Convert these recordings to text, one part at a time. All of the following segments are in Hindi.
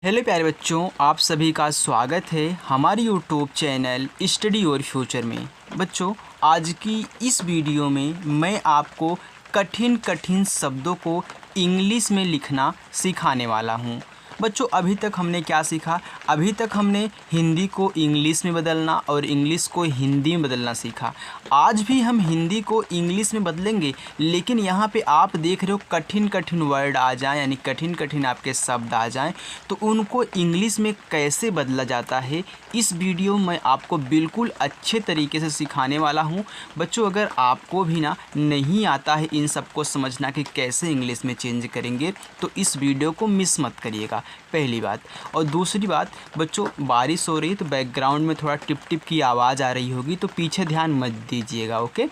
हेलो प्यारे बच्चों, आप सभी का स्वागत है हमारे YouTube channel study your future में। बच्चों, आज की इस वीडियो में मैं आपको कठिन कठिन शब्दों को इंग्लिश में लिखना सिखाने वाला हूं। बच्चों, अभी तक हमने क्या सीखा? अभी तक हमने हिंदी को इंग्लिश में बदलना और इंग्लिश को हिंदी में बदलना सीखा। आज भी हम हिंदी को इंग्लिश में बदलेंगे, लेकिन यहाँ पे आप देख रहे हो कठिन कठिन वर्ड आ जाएं, यानी कठिन कठिन आपके शब्द आ जाएं, तो उनको इंग्लिश में कैसे बदला जाता है इस वीडियो में आपको बिल्कुल अच्छे तरीके से सिखाने वाला हूँ। बच्चों, अगर आपको भी नहीं आता है इन सबको समझना कि कैसे इंग्लिश में चेंज करेंगे, तो इस वीडियो को मिस मत करिएगा, पहली बात। और दूसरी बात बच्चों, बारिश हो रही है तो बैकग्राउंड में थोड़ा टिप टिप की आवाज़ आ रही होगी, तो पीछे ध्यान मत दीजिएगा, ओके।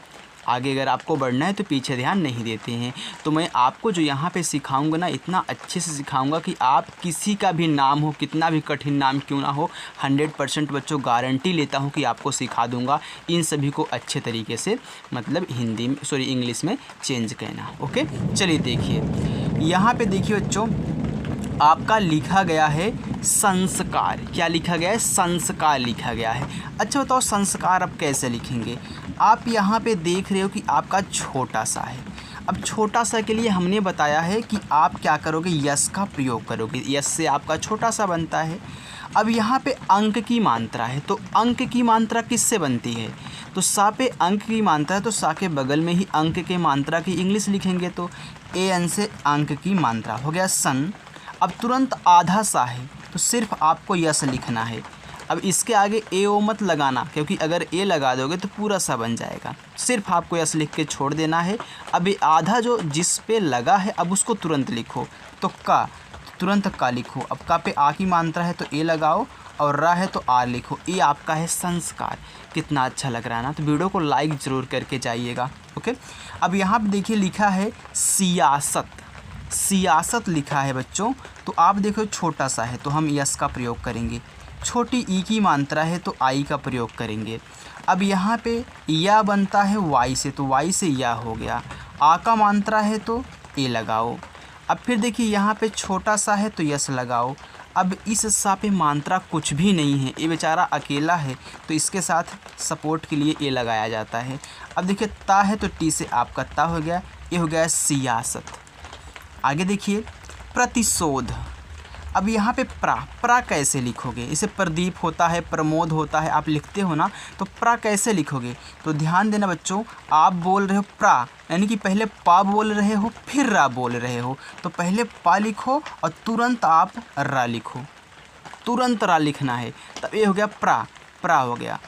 आगे अगर आपको बढ़ना है तो पीछे ध्यान नहीं देते हैं। तो मैं आपको जो यहाँ पे सिखाऊंगा ना, इतना अच्छे से सिखाऊंगा कि आप किसी का भी नाम हो, कितना भी कठिन नाम क्यों ना हो, 100% बच्चों गारंटी लेता हूँ कि आपको सिखा दूंगा इन सभी को अच्छे तरीके से, मतलब हिंदी में इंग्लिश में चेंज करना, ओके। चलिए देखिए, यहाँ पे देखिए बच्चों, आपका लिखा गया है संस्कार। क्या लिखा गया है? संस्कार लिखा गया है। अच्छा बताओ, संस्कार अब कैसे लिखेंगे? आप यहाँ पे देख रहे हो कि आपका छोटा सा है। अब छोटा सा के लिए हमने बताया है कि आप क्या करोगे, यस का प्रयोग करोगे। यस से आपका छोटा सा बनता है। अब यहाँ पे अंक की मात्रा है, तो अंक की मात्रा किससे बनती है? तो सा पे अंक की मात्रा है, तो सा के बगल में ही अंक के मात्रा की इंग्लिश लिखेंगे, तो ए एन से अंक की मात्रा हो गया सन। अब तुरंत आधा सा है, तो सिर्फ आपको यस लिखना है। अब इसके आगे ए ओ मत लगाना, क्योंकि अगर ए लगा दोगे तो पूरा सा बन जाएगा। सिर्फ आपको यस लिख के छोड़ देना है। अब ये आधा जो जिस पे लगा है, अब उसको तुरंत लिखो। तो का, तुरंत का लिखो। अब का पे आ की मात्रा है तो ए लगाओ, और रा है तो आर लिखो। ये आपका है संस्कार। कितना अच्छा लग रहा है ना? तो वीडियो को लाइक ज़रूर करके जाइएगा, ओके। अब यहाँ पे देखिए लिखा है सियासत। सियासत लिखा है बच्चों, तो आप देखो छोटा सा है तो हम यस का प्रयोग करेंगे। छोटी ई की मात्रा है तो आई का प्रयोग करेंगे। अब यहाँ पे या बनता है वाई से, तो वाई से या हो गया। आ का मात्रा है तो ए लगाओ। अब फिर देखिए यहाँ पे छोटा सा है तो यस लगाओ। अब इस सा पे मात्रा कुछ भी नहीं है, ये बेचारा अकेला है, तो इसके साथ सपोर्ट के लिए ए लगाया जाता है। अब देखिए ता है तो टी से आपका ता हो गया, ये हो गया सियासत। आगे देखिए प्रतिशोध। अब यहाँ पे प्रा कैसे लिखोगे? इसे प्रदीप होता है, प्रमोद होता है, आप लिखते हो ना, तो प्रा कैसे लिखोगे? तो ध्यान देना बच्चों, आप बोल रहे हो प्रा, यानी कि पहले पा बोल रहे हो फिर रा बोल रहे हो, तो पहले पा लिखो और तुरंत आप रा लिखो। तुरंत रा लिखना है, तब ये हो गया प्रा हो गया।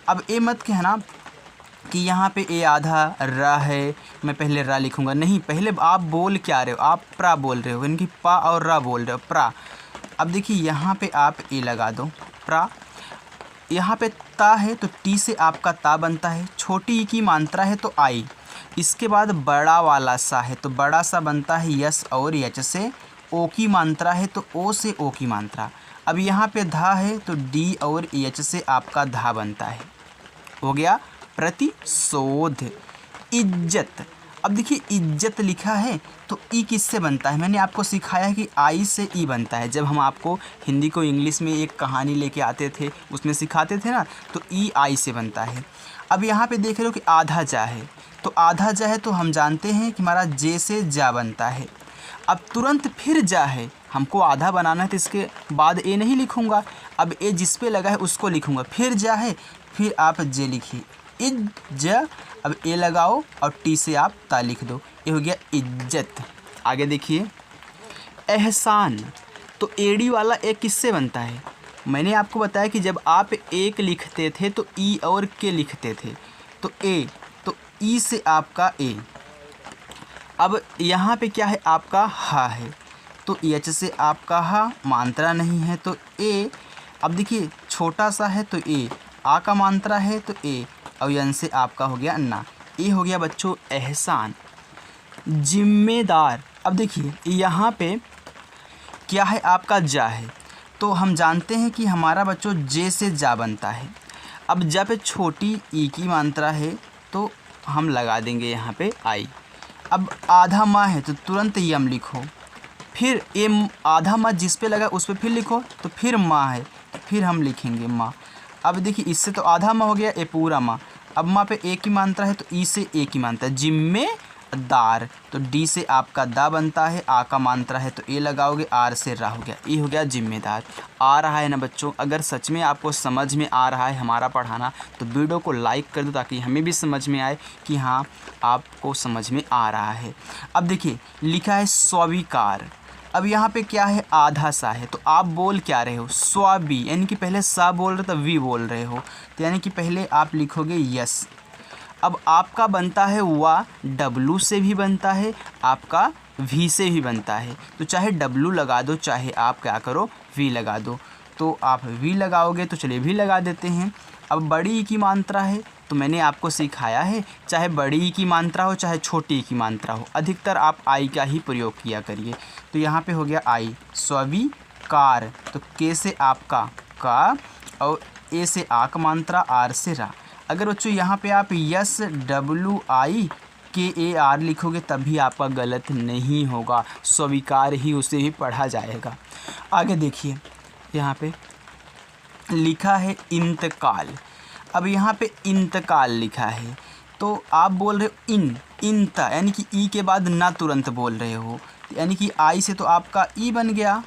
अब ये मत कहना कि यहाँ पे ए आधा रा है, मैं पहले रा लिखूँगा। नहीं, पहले आप बोल क्या रहे हो? आप प्रा बोल रहे हो, यानी कि पा और रा बोल रहे हो, प्रा। अब देखिए यहाँ पे आप ए लगा दो, प्रा। यहाँ पे ता है तो टी से आपका ता बनता है। छोटी ई की मात्रा है तो आई। इसके बाद बड़ा वाला सा है तो बड़ा सा बनता है यस और यच से। ओ की मात्रा है तो ओ से ओ की मात्रा। अब यहाँ पे धा है तो डी और एच से आपका धा बनता है। हो गया प्रतिशोध। इज्जत। अब देखिए इज्जत लिखा है तो ई किससे बनता है? मैंने आपको सिखाया है कि आई से ई बनता है। जब हम आपको हिंदी को इंग्लिश में एक कहानी लेके आते थे, उसमें सिखाते थे ना, तो ई आई से बनता है। अब यहाँ पे देख रहे हो कि आधा जा है, तो आधा जा है तो हम जानते हैं कि हमारा जे से जा बनता है। अब तुरंत फिर जा है, हमको आधा बनाना है तो इसके बाद ए नहीं लिखूँगा। अब ए जिस पे लगा है उसको लिखूँगा। फिर जा है, फिर आप जे लिखिए, इज। अब ए लगाओ और टी से आप ता लिख दो, ये हो गया इज्जत। आगे देखिए एहसान। तो एडी वाला ए किससे बनता है? मैंने आपको बताया कि जब आप एक लिखते थे तो ई और के लिखते थे, तो ए, तो ई से आपका ए। अब यहाँ पे क्या है? आपका हा है, तो एच से आपका हा, मात्रा नहीं है तो ए। अब देखिए छोटा सा है तो ए, आ का मात्रा है तो ए, और यन से आपका हो गया अन्ना। ये हो गया बच्चों एहसान। जिम्मेदार। अब देखिए यहाँ पे क्या है? आपका जा है, तो हम जानते हैं कि हमारा बच्चों जे से जा बनता है। अब जा पे छोटी ई की मात्रा है तो हम लगा देंगे यहाँ पे आई। अब आधा माँ है तो तुरंत यम लिखो। फिर ए आधा माँ जिस पे लगा उस पे फिर लिखो, तो फिर माँ है तो फिर हम लिखेंगे माँ। अब देखिए इससे तो आधा माँ हो गया, ए पूरा माँ। अब माँ पे ए की मात्रा है तो ई से ए की मात्रा, जिम्मेदार, तो डी से आपका दा बनता है, आ का मात्रा है तो ए लगाओगे, आर से रा हो गया, ए हो गया जिम्मेदार। आ रहा है ना बच्चों? अगर सच में आपको समझ में आ रहा है हमारा पढ़ाना तो वीडियो को लाइक कर दो ताकि हमें भी समझ में आए कि हाँ आपको समझ में आ रहा है। अब देखिए लिखा है स्वीकार। अब यहाँ पे क्या है? आधा सा है, तो आप बोल क्या रहे हो? स्वाबी, यानी कि पहले सा बोल रहे हो तो वी बोल रहे हो, तो यानी कि पहले आप लिखोगे यस। अब आपका बनता है वा, डब्लू से भी बनता है, आपका वी से भी बनता है, तो चाहे डब्लू लगा दो चाहे आप क्या करो वी लगा दो। तो आप वी लगाओगे तो चलिए वी लगा देते हैं। अब बड़ी ई की मात्रा है तो मैंने आपको सिखाया है चाहे बड़ी ई की मात्रा हो चाहे छोटी ई की मात्रा हो, अधिकतर आप आई का ही प्रयोग किया करिए। तो यहाँ पे हो गया आई, स्वीकार, तो के से आपका का और ए से आ का मात्रा, आर से रा। अगर बच्चों यहाँ पे आप यस डब्लू आई के ए आर लिखोगे तभी आपका गलत नहीं होगा, स्वीकार ही उसे भी पढ़ा जाएगा। आगे देखिए यहाँ पे लिखा है इंतकाल। अब यहाँ पे इंतकाल लिखा है तो आप बोल रहे हो इंता, यानी कि ई के बाद ना तुरंत बोल रहे हो, यानी कि आई से तो आपका ई बन गया।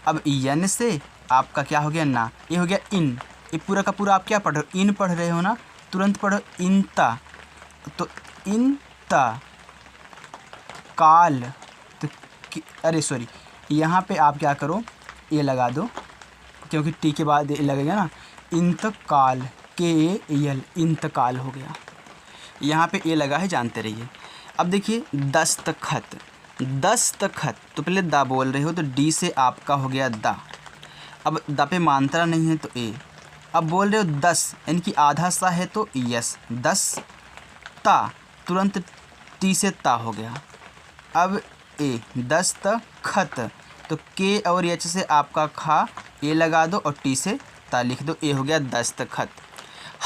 अब यन से आपका क्या हो गया? ना, ये हो गया इन। ये पूरा का पूरा आप क्या पढ़ रहे हो? इन पढ़ रहे हो ना, तुरंत पढ़ो इंता, तो इंता काल, तो अरे सॉरी यहाँ पे आप क्या करो ये लगा दो क्योंकि टी के बाद ये लगेगा ना, इंतकाल, के एल, इंतकाल हो गया। यहाँ पे ए लगा है, जानते रहिए। अब देखिए दस्तखत, दस्तखत, तो पहले दा बोल रहे हो तो डी से आपका हो गया दा। अब दा पे मात्रा नहीं है तो ए। अब बोल रहे हो दस, यानी कि आधा सा है तो यस, दस ता, तुरंत टी से ता हो गया। अब ए दस्तखत, तो के और एच से आपका खा, ए लगा दो और टी से ता लिख दो, ए हो गया दस्तखत।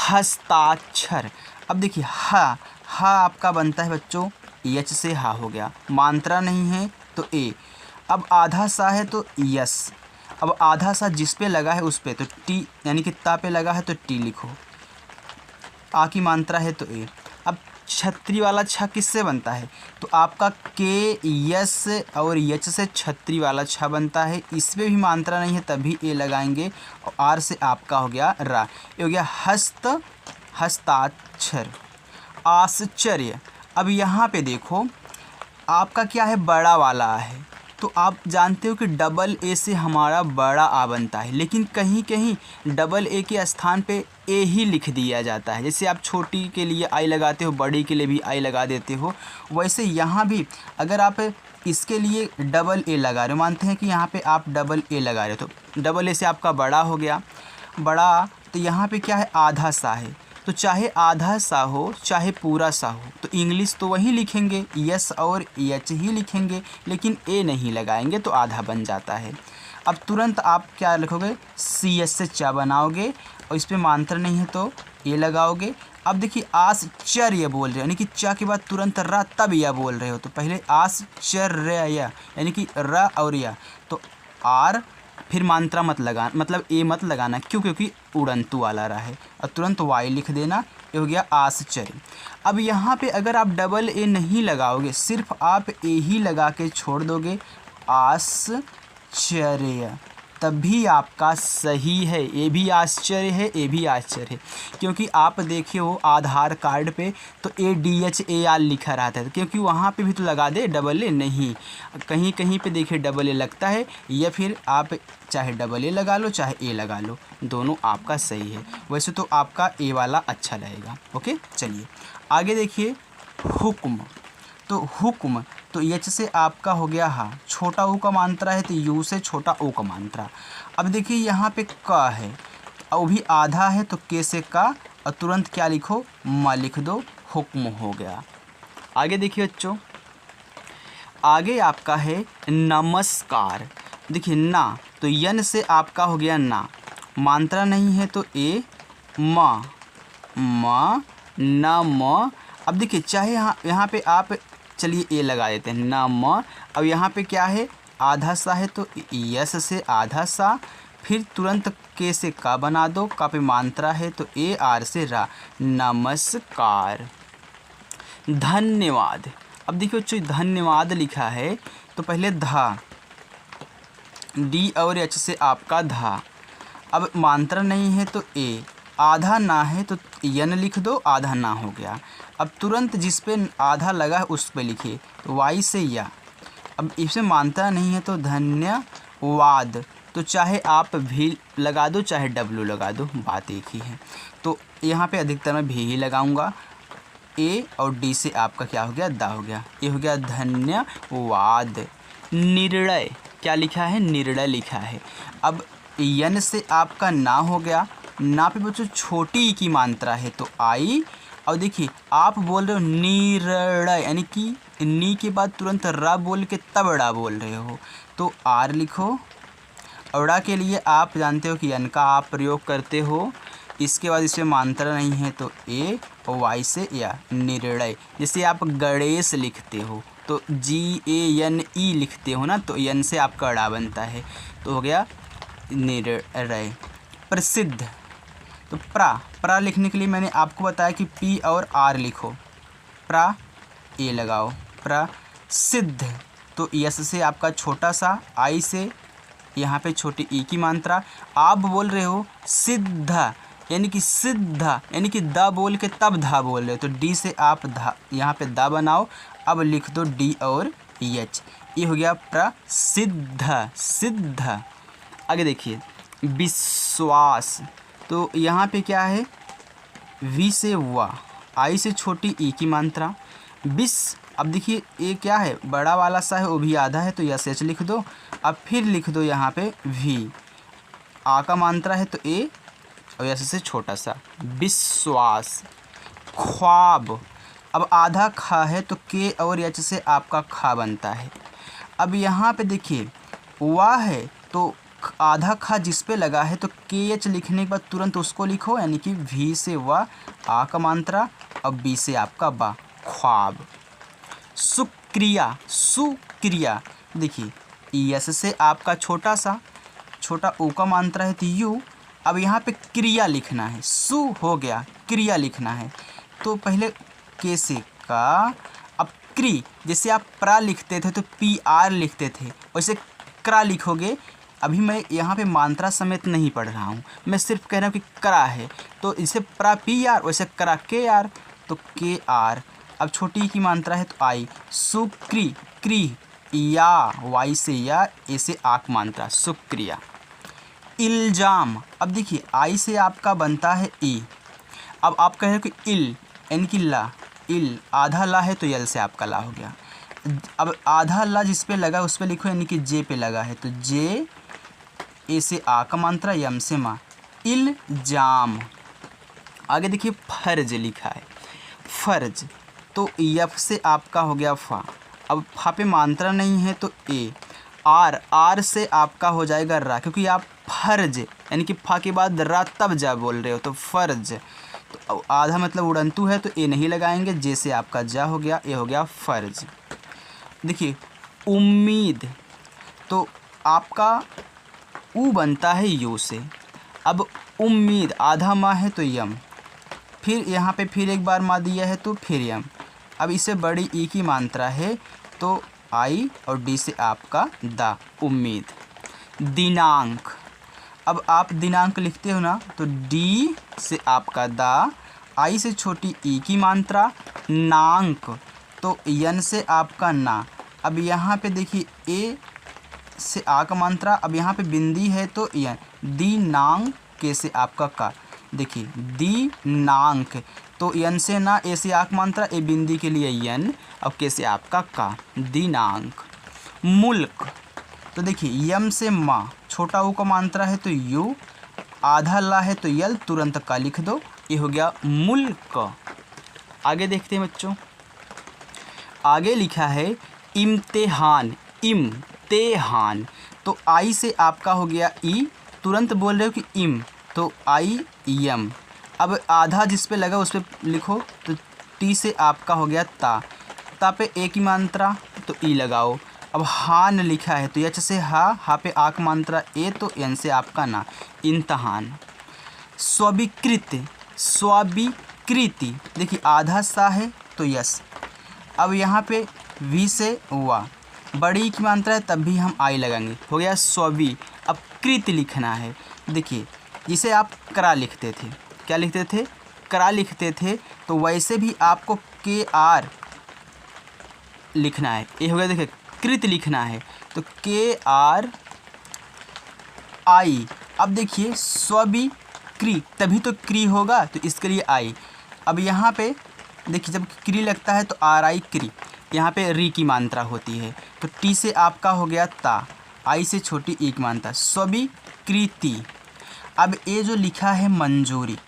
हस्ताक्षर। अब देखिए हा, हा आपका बनता है बच्चों एच से, हा हो गया, मात्रा नहीं है तो ए। अब आधा सा है तो यस, अब आधा सा जिस पे लगा है उस पे तो टी, यानी कि ता पे लगा है तो टी लिखो, आ की मात्रा है तो ए। अब छतरी वाला छ किससे बनता है? तो आपका के यस और एच से छतरी वाला छ बनता है, इसमें भी मात्रा नहीं है तभी ए लगाएंगे, और आर से आपका हो गया रा, ये हो गया हस्ताक्षर। आश्चर्य। अब यहाँ पे देखो आपका क्या है? बड़ा वाला है, तो आप जानते हो कि डबल ए से हमारा बड़ा आ बनता है, लेकिन कहीं कहीं डबल ए के स्थान पे ए ही लिख दिया जाता है। जैसे आप छोटी के लिए आई लगाते हो, बड़ी के लिए भी आई लगा देते हो, वैसे यहाँ भी अगर आप इसके लिए डबल ए लगा रहे हो, मानते हैं कि यहाँ पे आप डबल ए लगा रहे हो तो डबल ए से आपका बड़ा हो गया, बड़ा, तो यहाँ पे क्या है? आधा सा है, तो चाहे आधा सा हो चाहे पूरा सा हो तो इंग्लिश तो वही लिखेंगे, यस और एच ही लिखेंगे, लेकिन ए नहीं लगाएंगे तो आधा बन जाता है। अब तुरंत आप क्या लिखोगे? सी एस से चा बनाओगे और इस पर मात्रा नहीं है तो ए लगाओगे। अब देखिए आश्चर्य बोल रहे हो, यानी कि चा के बाद तुरंत रा, तब या बोल रहे हो तो पहले आश्चर्य, यानी कि र और या, तो आर फिर मात्रा मत लगा, मतलब ए मत लगाना, क्यों? क्योंकि उड़ंतु वाला रहा है, और तुरंत वाई लिख देना, ये हो गया आश्चर्य। अब यहाँ पे अगर आप डबल ए नहीं लगाओगे, सिर्फ आप ए ही लगा के छोड़ दोगे, आश्चर्य, तभी आपका सही है। ए भी आश्चर्य है, ए भी आश्चर्य है, क्योंकि आप देखे हो आधार कार्ड पे तो ADHAR लिखा रहता है, क्योंकि वहाँ पे भी तो लगा दे डबल ए, नहीं, कहीं कहीं पे देखिए डबल ए लगता है, या फिर आप चाहे डबल ए लगा लो चाहे ए लगा लो, दोनों आपका सही है। वैसे तो आपका ए वाला अच्छा रहेगा। ओके, चलिए आगे देखिए हुक्म। तो हुक्म, तो एच से आपका हो गया हा, छोटा ऊ का मात्रा है तो यू से छोटा ओ का मात्रा। अब देखिए यहाँ पे क है और भी आधा है तो के से का, और तुरंत क्या लिखो? म लिख दो, हुक्म हो गया। आगे देखिए बच्चों, आगे आपका है नमस्कार। देखिए ना, तो यन से आपका हो गया ना, मात्रा नहीं है तो ए, म न म। अब देखिए चाहे यहाँ पे आप चलिए ए लगा देते हैं, न म। अब यहाँ पे क्या है? आधा सा है तो यस से आधा सा, फिर तुरंत के से का बना दो, का पे मात्रा है तो ए आर से रा, नमस्कार। धन्यवाद। अब देखिए बच्चों धन्यवाद लिखा है तो पहले धा, डी और एच से आपका धा। अब मात्रा नहीं है तो ए, आधा ना है तो यन लिख दो, आधा ना हो गया। अब तुरंत जिस पे आधा लगा है उस पे लिखिए तो वाई से या। अब इसमें मात्रा नहीं है तो धन्यवाद, तो चाहे आप भी लगा दो चाहे डब्लू लगा दो, बात एक ही है। तो यहाँ पे अधिकतर मैं भी ही लगाऊंगा। ए और डी से आपका क्या हो गया, दा हो गया। ये हो गया धन्यवाद। निर्णय क्या लिखा है, निर्णय लिखा है। अब यन से आपका ना हो गया, ना पे बच्चों छोटी की मात्रा है तो आई। और देखिए आप बोल रहे हो निर्णय, यानी कि नी के बाद तुरंत रा बोल के तब ड़ा बोल रहे हो तो आर लिखो। औड़ा के लिए आप जानते हो कि यन का आप प्रयोग करते हो। इसके बाद इसमें मात्रा नहीं है तो ए और वाई से या, निर्णय। जैसे आप गणेश लिखते हो तो GANE लिखते हो ना, तो यन से आपका अड़ा बनता है तो हो गया निर्णय। प्रसिद्ध, तो प्रा लिखने के लिए मैंने आपको बताया कि पी और आर लिखो, प्रा ए लगाओ। प्रसिद्ध तो यस से आपका छोटा सा, आई से यहाँ पे छोटी ई की मात्रा। आप बोल रहे हो सिद्धा, यानी कि सिद्धा, यानी कि दा बोल के तब धा बोल रहे हो तो डी से आप धा यहाँ पे दा बनाओ। अब लिख दो डी और एच, ये हो गया प्रसिद्ध, सिद्ध। आगे देखिए विश्वास, तो यहाँ पे क्या है, वी से वा, आई से छोटी ई की मात्रा, विस। अब देखिए ये क्या है, बड़ा वाला सा है वो भी आधा है तो यस एच लिख दो। अब फिर लिख दो यहाँ पे वी, आ का मात्रा है तो ए और यस से छोटा सा, विश्वास। ख्वाब, अब आधा खा है तो के और एच से आपका खा बनता है। अब यहाँ पे देखिए वाह है तो आधा खा जिस पे लगा है तो के एच लिखने के बाद तुरंत उसको लिखो, यानी कि वी से वाह, आ का मात्रा, अब बी से आपका बा, ख्वाब। सुक्रिया, सुक्रिया, देखिए यस से आपका छोटा सा, छोटा ओ का मात्रा है तो यू। अब यहाँ पे क्रिया लिखना है, सु हो गया, क्रिया लिखना है तो पहले के से का, अब क्री, जैसे आप प्रा लिखते थे तो पी आर लिखते थे वैसे क्रा लिखोगे। अभी मैं यहाँ पे मात्रा समेत नहीं पढ़ रहा हूँ, मैं सिर्फ कह रहा हूँ कि क्रा है तो इसे प्रा पी आर, वैसे क्रा के आर तो के आर। अब छोटी की मात्रा है तो आई, सुक्री, क्री, या वाई से या, ए से आक मात्रा, शुक्रिया। इल्जाम, अब देखिए आई से आपका बनता है ई। अब आप कह रहे हो कि इल, यानी कि ला, इल, आधा ला है तो यल से आपका ला हो गया। अब आधा ला जिस पे लगा उस पे लिखो, यानी कि जे पे लगा है तो जे, ए से आ का मात्रा, यम से मा, इल्जाम। आगे देखिए फर्ज लिखा है, फर्ज तो यफ से आपका हो गया फा। अब फा पे मात्रा नहीं है तो ए, आर, आर से आपका हो जाएगा रा, क्योंकि आप फर्ज यानी कि फा के बाद रा तब जा बोल रहे हो तो फर्ज। तो आधा मतलब उड़ंतु है तो ए नहीं लगाएंगे, जे से आपका जा हो गया, ए हो गया फर्ज। देखिए उम्मीद, तो आपका ऊ बनता है यू से। अब उम्मीद आधा माँ है तो यम, फिर यहाँ पे फिर एक बार माँ दिया है तो फिर यम। अब इसे बड़ी ई की मात्रा है तो आई और डी से आपका दा, उम्मीद। दिनांक, अब आप दिनांक लिखते हो ना तो डी से आपका दा, आई से छोटी ई की मात्रा, नांक तो यन से आपका ना। अब यहाँ पे देखिए ए से आ का मात्रा, अब यहाँ पे बिंदी है तो यन, दिनांक के से आपका का, देखिए दिनांक तो यन से ना, ए से आक मात्रा, ए बिंदी के लिए यन, अब के से आपका का, दिनांक। मुल्क, तो देखिए यम से माँ, छोटा ऊ का मात्रा है तो यू, आधा ला है तो यल, तुरंत का लिख दो, ये हो गया मुल्क। आगे देखते हैं बच्चों, आगे लिखा है इम्तिहान, इम्तिहान तो आई से आपका हो गया ई, तुरंत बोल रहे हो कि इम तो आई यम। अब आधा जिस पे लगा उस पर लिखो तो टी से आपका हो गया ता, ता पे ए की मात्रा तो ई लगाओ। अब हान लिखा है तो यच से हा पे आक मात्रा ए, तो एन से आपका ना, इम्तहान। स्वीकृत, स्वीकृति, देखिए आधा सा है तो यस। अब यहाँ पे वी से वा, बड़ी की मात्रा है तब भी हम आई लगाएंगे, हो गया स्वी। अब कृत लिखना है, देखिए जिसे आप करा लिखते थे, क्या लिखते थे, करा लिखते थे, तो वैसे भी आपको के आर लिखना है। ये हो गया, देखिए कृत लिखना है तो के आर आई। अब देखिए स्वी क्री, तभी तो क्री होगा, तो इसके लिए आई। अब यहाँ पे देखिए जब क्री लगता है तो आर आई क्री, यहाँ पे री की मात्रा होती है, तो टी से आपका हो गया ता, आई से छोटी ई की मात्रा, स्वीकृति। अब ये जो लिखा है मंजूरी,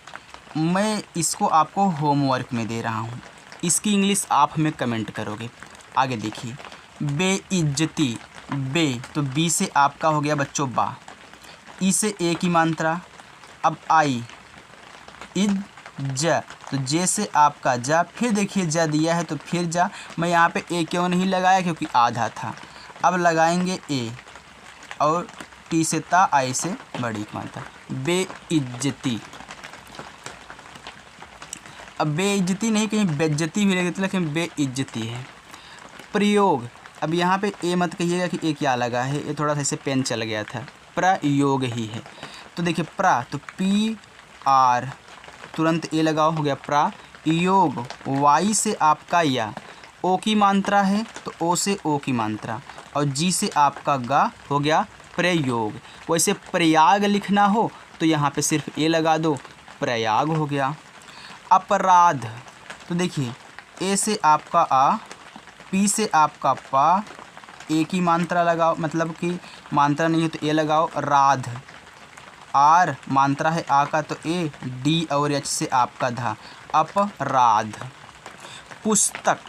मैं इसको आपको होमवर्क में दे रहा हूँ, इसकी इंग्लिश आप हमें कमेंट करोगे। आगे देखिए बेइज्जती, बे तो बी से आपका हो गया बच्चों बा, ई से ए की मात्रा। अब आई इज ज, तो जे से आपका जा, फिर देखिए जा दिया है तो फिर जा। मैं यहाँ पे ए क्यों नहीं लगाया, क्योंकि आधा था। अब लगाएंगे ए और टी से ता, आई से बड़ी की मात्रा, बेइज्जती। अब बेइज्जती नहीं, कहीं बेइज्जती भी लगे, लेकिन बेइज्जती है। प्रयोग, अब यहाँ पे ए मत कहिएगा कि ए क्या लगा है, ये थोड़ा सा ऐसे पेन चल गया था, प्रयोग ही है। तो देखिए प्रा, तो पी आर, तुरंत ए लगाओ, हो गया प्रा योग। वाई से आपका या, ओ की मात्रा है तो ओ से ओ की मात्रा, और जी से आपका गा, हो गया प्रयोग। वैसे प्रयाग लिखना हो तो यहाँ पे सिर्फ ए लगा दो, प्रयाग हो गया। अपराध, तो देखिए ए से आपका आ, पी से आपका पा, ए की मात्रा लगाओ, मतलब कि मात्रा नहीं है तो ए लगाओ, राध। आर मात्रा है आ का तो ए, डी और एच से आपका धा, अपराध। पुस्तक,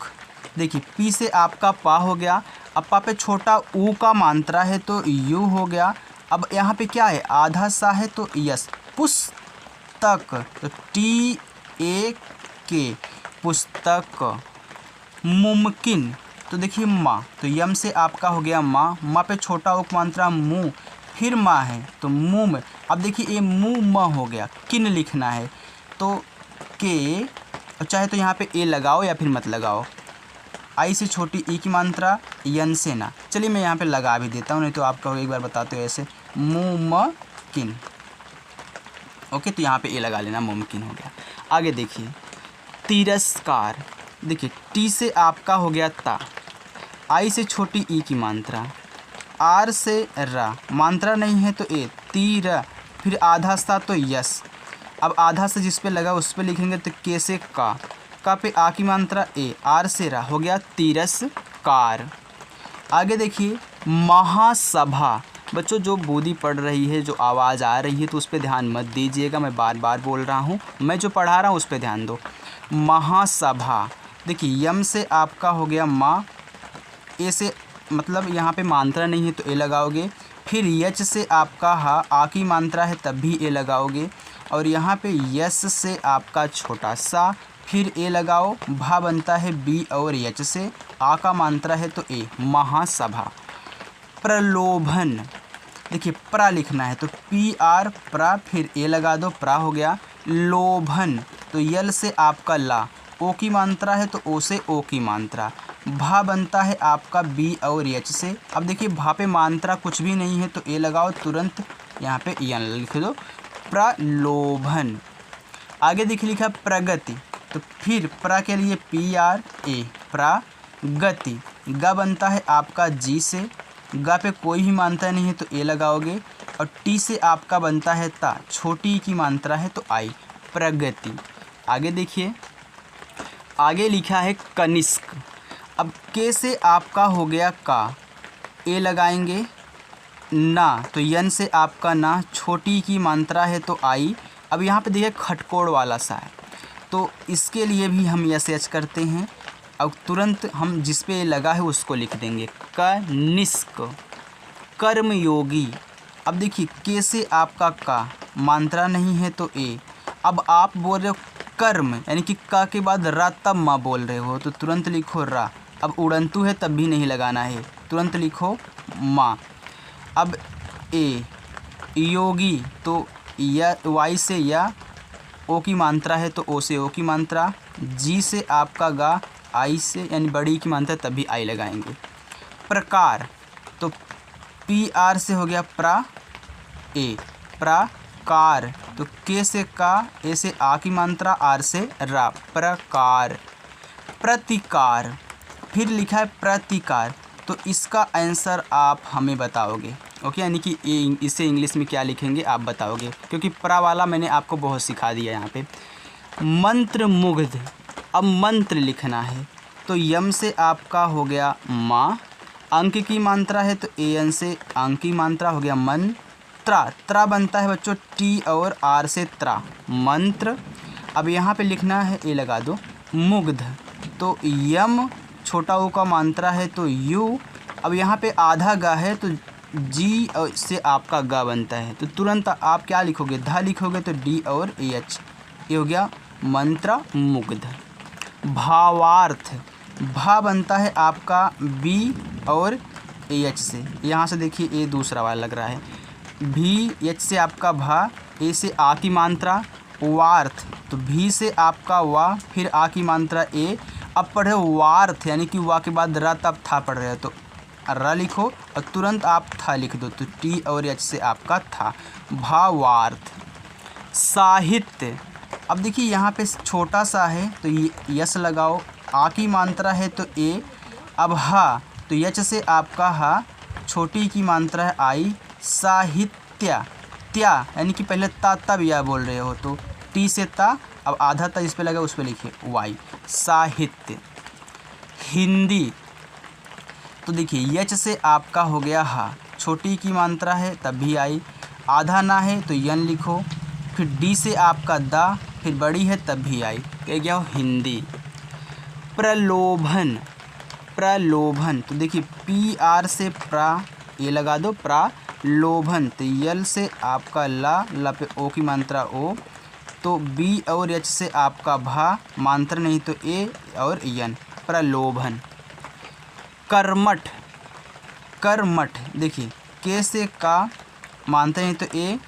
देखिए पी से आपका पा हो गया, अब पा पे छोटा ऊ का मात्रा है तो यू हो गया। अब यहाँ पे क्या है, आधा सा है तो यस, पुस्तक तो टी ए के, पुस्तक। मुमकिन, तो देखिए माँ, तो यम से आपका हो गया माँ, माँ पे छोटा उक मात्रा मुँह, फिर माँ है तो मुँह में। अब देखिए ये मुँह म हो गया, किन लिखना है तो के, चाहे तो यहाँ पे ए लगाओ या फिर मत लगाओ। आई से छोटी ई की मात्रा, यन से ना, चलिए मैं यहाँ पे लगा भी देता हूँ, नहीं तो आप कहोगे एक बार बताते हो ऐसे, मुमकिन। ओके, तो यहाँ पे ए लगा लेना, मुमकिन हो गया। आगे देखिए तिरस्कार, देखिए टी से आपका हो गया ता, आई से छोटी ई की मात्रा, आर से रा, मात्रा नहीं है तो ए, तीर, फिर आधा सा तो यस। अब आधा से जिस पे लगा उस पे लिखेंगे तो के से का पे आ की मात्रा ए, आर से रा, हो गया तिरस्कार। आगे देखिए महासभा, बच्चों जो बूदी पढ़ रही है, जो आवाज़ आ रही है तो उस पर ध्यान मत दीजिएगा, मैं बार बार बोल रहा हूँ, मैं जो पढ़ा रहा हूँ उस पर ध्यान दो। महासभा, देखिए यम से आपका हो गया माँ, ए से मतलब यहाँ पे मात्रा नहीं है तो ए लगाओगे, फिर यच से आपका हा, आ की मात्रा है तब भी ए लगाओगे, और यहाँ पे यस से आपका छोटा सा, फिर ए लगाओ, भा बनता है बी और यच से, आ का मात्रा है तो ए, महासभा। प्रलोभन, देखिए प्रा लिखना है तो पी आर प्रा, फिर ए लगा दो, प्रा हो गया। लोभन, तो यल से आपका ला, ओ की मात्रा है तो ओ से ओ की मात्रा, भा बनता है आपका बी और एच से। अब देखिए भा पे मात्रा कुछ भी नहीं है तो ए लगाओ, तुरंत यहाँ पे यन लिख दो, प्रलोभन। आगे देखिए लिखा प्रगति, तो फिर प्रा के लिए पी आर ए, प्रगति। ग बनता है आपका जी से, गा पे कोई भी मात्रा नहीं है तो ए लगाओगे, और टी से आपका बनता है ता, छोटी की मात्रा है तो आई, प्रगति। आगे देखिए आगे लिखा है कनिष्क, अब के से आपका हो गया का, ए लगाएंगे, ना तो यन से आपका ना, छोटी की मात्रा है तो आई। अब यहाँ पे देखिए खटकोड़ वाला सा है तो इसके लिए भी हम यस एच करते हैं, अब तुरंत हम जिस पे लगा है उसको लिख देंगे, कनिष्क। कर्मयोगी, अब देखिए के से आपका का, मात्रा नहीं है तो ए, अब आप बोल रहे हो कर्म, यानी कि का के बाद रा, तब माँ बोल रहे हो तो तुरंत लिखो रा। अब उड़ंतु है तब भी नहीं लगाना है, तुरंत लिखो माँ। अब ए योगी, तो या वाई से या, ओ की मात्रा है तो ओ से ओ की मात्रा, जी से आपका गा, आई से यानी बड़ी की मात्रा तभी आई लगाएंगे। प्रकार, तो पी आर से हो गया प्रा, ए प्रकार, तो के से का, ए से आ की मात्रा, आर से रा, प्रकार। प्रतिकार, फिर लिखा है प्रतिकार, तो इसका आंसर आप हमें बताओगे। ओके, यानी कि इसे इंग्लिश में क्या लिखेंगे आप बताओगे, क्योंकि प्रा वाला मैंने आपको बहुत सिखा दिया यहाँ पे। मंत्र मुग्ध, अब मंत्र लिखना है तो यम से आपका हो गया माँ, अंक की मात्रा है तो ए एन से अंक की मात्रा हो गया मन। त्रा बनता है बच्चों टी और आर से त्रा, मंत्र। अब यहाँ पे लिखना है, ए लगा दो, मुग्ध, तो यम छोटा ओ का मात्रा है तो यू। अब यहाँ पे आधा गा है तो जी से आपका गा बनता है, तो तुरंत आप क्या लिखोगे, धा लिखोगे तो डी और ए एच, ये हो गया मंत्र मुग्ध। भावार्थ, भा बनता है आपका बी और ए एच से, यहाँ से देखिए ए दूसरा वाला लग रहा है, भी एच से आपका भा, ए से आ की मात्रा, वार्थ, तो भी से आपका वा, फिर आ की मात्रा ए। अब पढ़े वार्थ, यानी कि वा के बाद रा, तब था पढ़ रहे हो तो र लिखो और तुरंत आप था लिख दो, तो टी और एच से आपका था, भावार्थ। साहित्य, अब देखिए यहाँ पे छोटा सा है तो यस लगाओ, आ की मात्रा है तो ए, अब हा तो यच से आपका हा, छोटी की मात्रा है आई, साहित्य, त्या यानी कि पहले ता तब या बोल रहे हो तो टी से ता, अब आधा ता इस पे लगा उस पे लिखिए वाई, साहित्य। हिंदी, तो देखिए यच से आपका हो गया हा, छोटी की मात्रा है तब भी आई, आधा ना है तो यन लिखो, फिर डी से आपका दा, फिर बड़ी है तब भी आई, कह गया हो हिंदी। प्रलोभन, प्रलोभन, तो देखिए पी आर से प्रा, ये लगा दो प्रलोभन, तो यल से आपका ला, ला पे ओ की मात्रा ओ, तो बी और एच से आपका भा, मात्रा नहीं तो ए और यन, प्रलोभन। कर्मठ, कर्मठ, देखिए के से का, मानते हैं तो ए,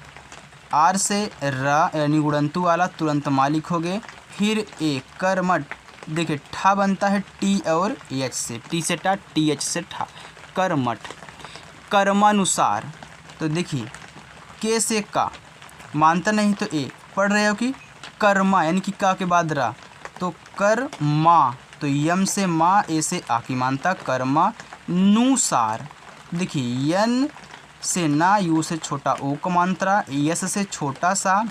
आर से रा यानी गुणंतु वाला, तुरंत मा लिखोगे, फिर ए कर्मठ, देखिए ठा बनता है टी और एच से, टी से टा, टी एच से ठा, कर्मठ। कर्मानुसार, तो देखिए के से का, मानता नहीं तो ए, पढ़ रहे हो कि कर्मा यानी कि का के बाद रा, तो कर्मा, तो यम से माँ, ए से आ की मानता, कर्मा नुसार, देखिए यन से ना, यू से छोटा ओ का मात्रा, यस से छोटा सा,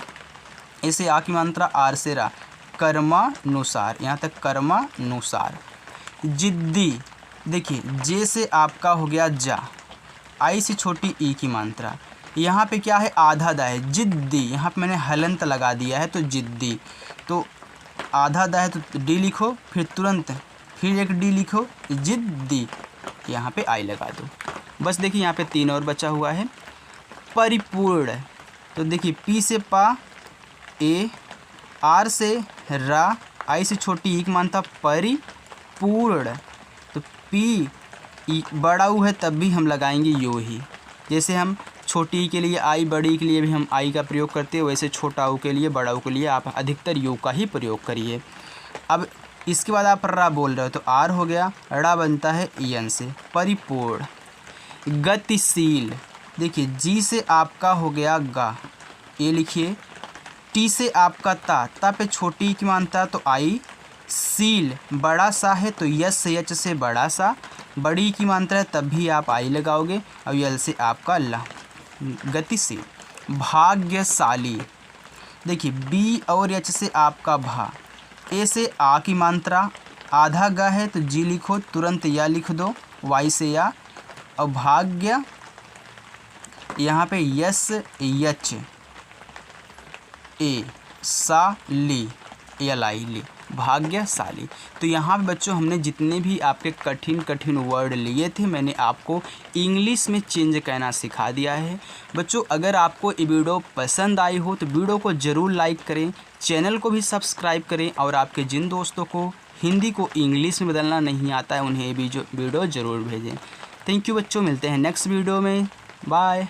ए से आ की मात्रा, आर से रा, कर्मानुसार, यहाँ तक कर्मानुसार। जिद्दी, देखिए जे से आपका हो गया जा, आई से छोटी ई की मात्रा, यहाँ पे क्या है आधा दा है, जिद्दी, यहाँ पे मैंने हलंत लगा दिया है तो जिद्दी, तो आधा दा है तो डी लिखो, फिर तुरंत फिर एक डी लिखो, जिद्दी, यहाँ पे आई लगा दो। बस देखिए यहाँ पे 3 और बचा हुआ है। परिपूर्ण, तो देखिए पी से पा, ए, आर से रा, आई से छोटी ई की मानता, परिपूर्ण, तो पी बड़ा ऊ है तब भी हम लगाएंगे यू ही, जैसे हम छोटी के लिए आई, बड़ी के लिए भी हम आई का प्रयोग करते हैं, वैसे छोटा ऊ के लिए, बड़ा ऊ के लिए आप अधिकतर यू का ही प्रयोग करिए। अब इसके बाद आप रा बोल रहे हो तो आर हो गया, रा बनता है यन से, परिपूर्ण। गतिशील, देखिए जी से आपका हो गया गा, ये लिखिए, टी से आपका ता पे छोटी की मानता तो आई, सील बड़ा सा है तो यस से एच से बड़ा सा, बड़ी की मात्रा है तब भी आप आई लगाओगे, और यल से आपका ला, गतिशील। भाग्यशाली, देखिए बी और एच से आपका भा, ए से आ की मात्रा, आधा गा है तो जी लिखो, तुरंत या लिख दो, वाई से या, और भाग्य यहाँ पे यस यच, ए सा ली, यल आई ली, भाग्यशाली। तो यहाँ पे बच्चों हमने जितने भी आपके कठिन कठिन वर्ड लिए थे मैंने आपको इंग्लिश में चेंज करना सिखा दिया है। बच्चों अगर आपको ये वीडियो पसंद आई हो तो वीडियो को ज़रूर लाइक करें, चैनल को भी सब्सक्राइब करें, और आपके जिन दोस्तों को हिंदी को इंग्लिश में बदलना नहीं आता है उन्हें भी जो वीडियो ज़रूर भेजें। थैंक यू बच्चों, मिलते हैं नेक्स्ट वीडियो में। बाय।